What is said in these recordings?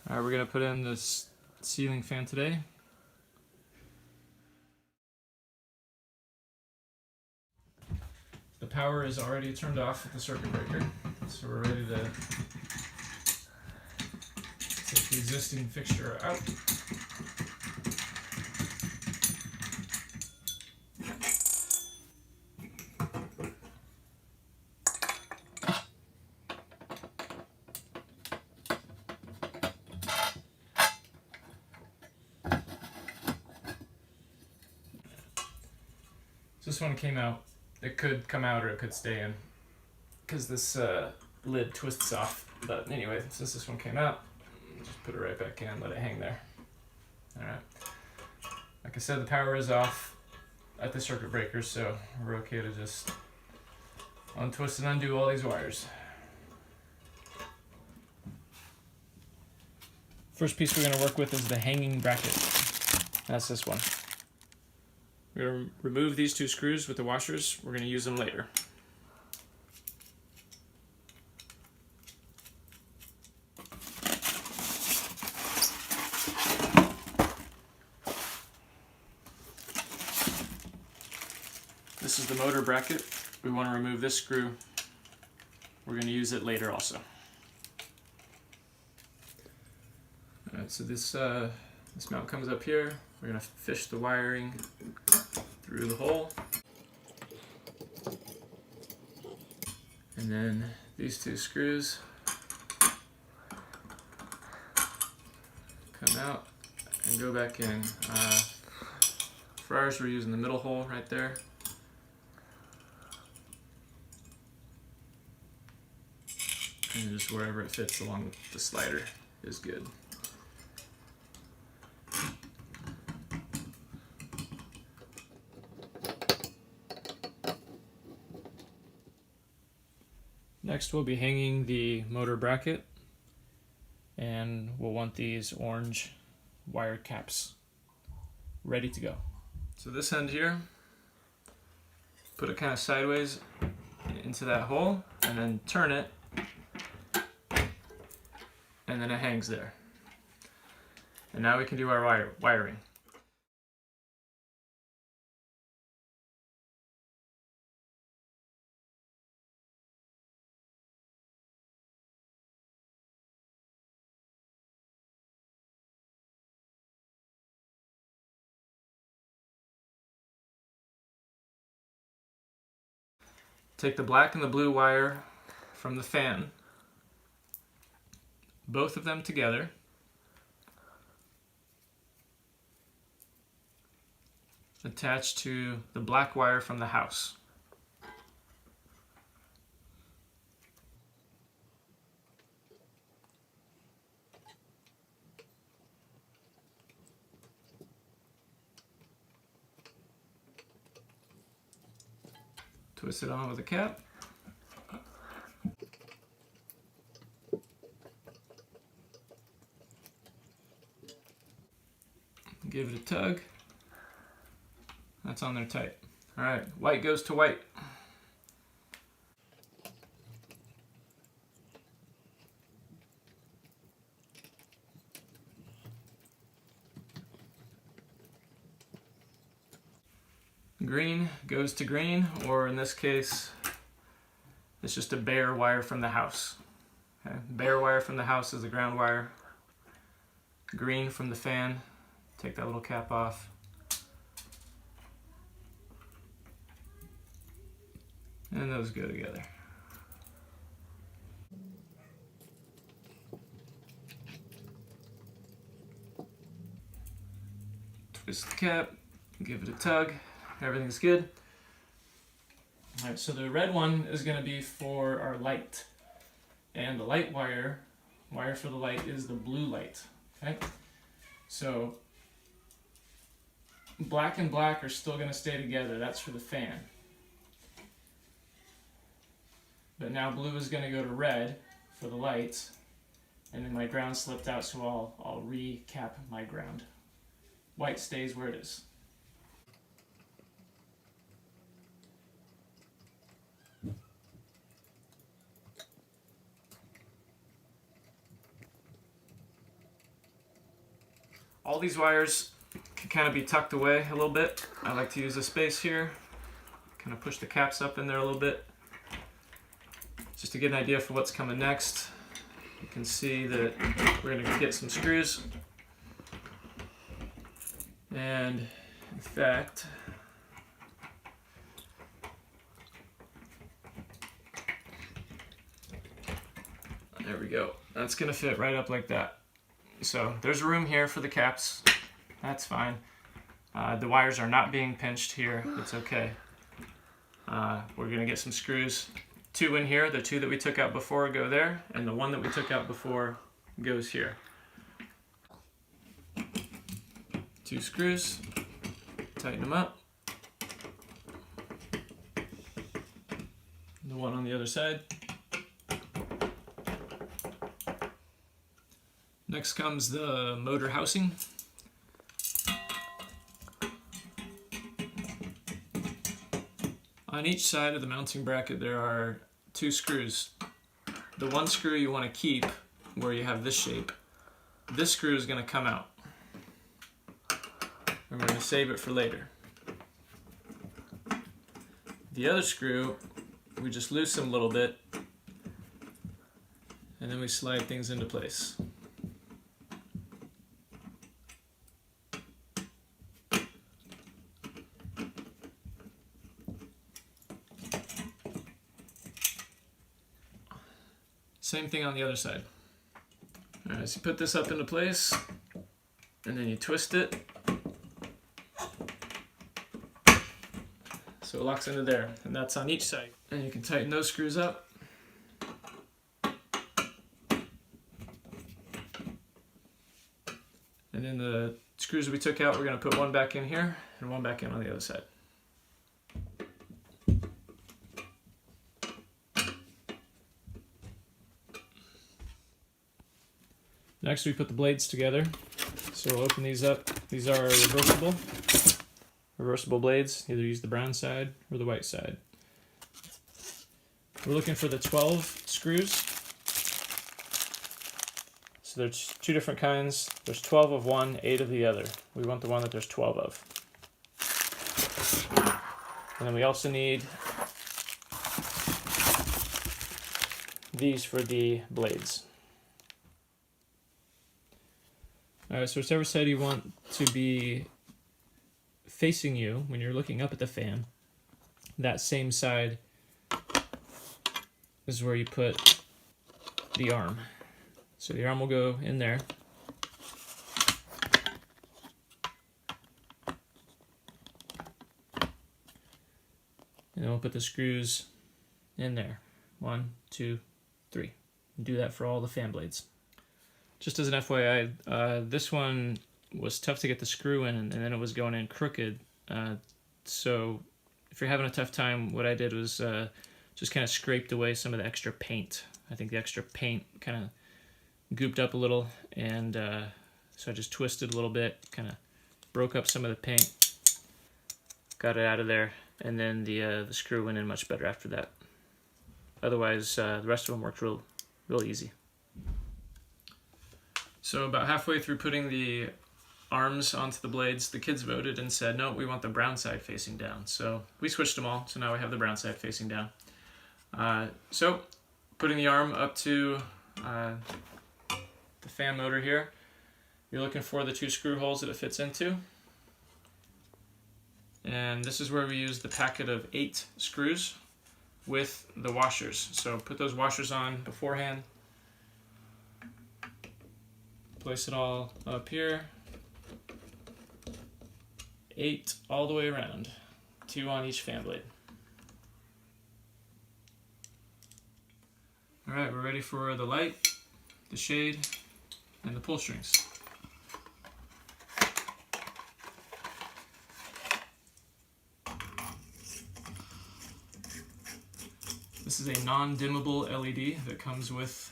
Alright, we're going to put in this ceiling fan today. The power is already turned off with the circuit breaker, so we're ready to take the existing fixture out. So this one came out. It could come out or it could stay in because this lid twists off. But anyway, since this one came out, just put it right back in, let it hang there. Alright. Like I said, the power is off at the circuit breaker, so we're okay to just untwist and undo all these wires. First piece we're going to work with is the hanging bracket. That's this one. We're going to remove these two screws with the washers. We're going to use them later. This is the motor bracket. We want to remove this screw. We're going to use it later also. Alright, so this mount comes up here. We're going to fish the wiring through the hole. And then these two screws come out and go back in. For ours, we're using the middle hole right there. And just wherever it fits along the slider is good. Next we'll be hanging the motor bracket, and we'll want these orange wire caps ready to go. So this end here, put it kind of sideways into that hole and then turn it, and then it hangs there. And now we can do our wiring. Take the black and the blue wire from the fan, both of them together, attached to the black wire from the house. Twist it on with a cap. Give it a tug. That's on there tight. Alright, white goes to white. Green goes to green, or in this case, it's just a bare wire from the house. Okay? Bare wire from the house is the ground wire. Green from the fan. Take that little cap off. And those go together. Twist the cap, give it a tug. Everything's good. All right, so the red one is going to be for our light, and the light wire for the light is the blue light. Okay, so black and black are still going to stay together. That's for the fan. But now blue is going to go to red for the lights, and then my ground slipped out, so I'll recap my ground. White stays where it is. All these wires can kind of be tucked away a little bit. I like to use the space here, kind of push the caps up in there a little bit, just to get an idea for what's coming next. You can see that we're going to get some screws, and in fact, there we go. That's going to fit right up like that. So there's room here for the caps. That's fine. The wires are not being pinched here. It's okay. We're going to get some screws. 2 in here. The 2 that we took out before go there, and the 1 that we took out before goes here. 2 screws. Tighten them up. The 1 on the other side. Next comes the motor housing. On each side of the mounting bracket there are 2 screws. The 1 screw you want to keep where you have this shape. This screw is going to come out. And we're going to save it for later. The other screw, we just loosen a little bit, and then we slide things into place. Same thing on the other side. All right, so you put this up into place, and then you twist it, so it locks into there, and that's on each side. And you can tighten those screws up. And then the screws we took out, we're going to put 1 back in here, and 1 back in on the other side. Next we put the blades together. So we'll open these up. These are reversible blades. Either use the brown side or the white side. We're looking for the 12 screws. So there's 2 different kinds. There's 12 of one, 8 of the other. We want the one that there's 12 of. And then we also need these for the blades. Alright, so whichever side you want to be facing you when you're looking up at the fan, that same side is where you put the arm. So the arm will go in there. And then we'll put the screws in there. 1, 2, 3. Do that for all the fan blades. Just as an FYI, this one was tough to get the screw in, and then it was going in crooked. So if you're having a tough time, what I did was just kind of scraped away some of the extra paint. I think the extra paint kind of gooped up a little, and so I just twisted a little bit, kind of broke up some of the paint, got it out of there, and then the screw went in much better after that. Otherwise, the rest of them worked real easy. So about halfway through putting the arms onto the blades, the kids voted and said, no, we want the brown side facing down. So we switched them all, so now we have the brown side facing down. So putting the arm up to the fan motor here, you're looking for the 2 screw holes that it fits into. And this is where we use the packet of 8 screws with the washers. So put those washers on beforehand. Place it all up here. 8 all the way around. 2 on each fan blade. Alright, we're ready for the light, the shade, and the pull strings. This is a non-dimmable LED that comes with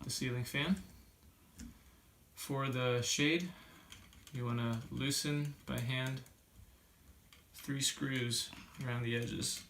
the ceiling fan. For the shade, you want to loosen by hand 3 screws around the edges.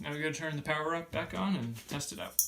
I'm going to turn the power up back on and test it out.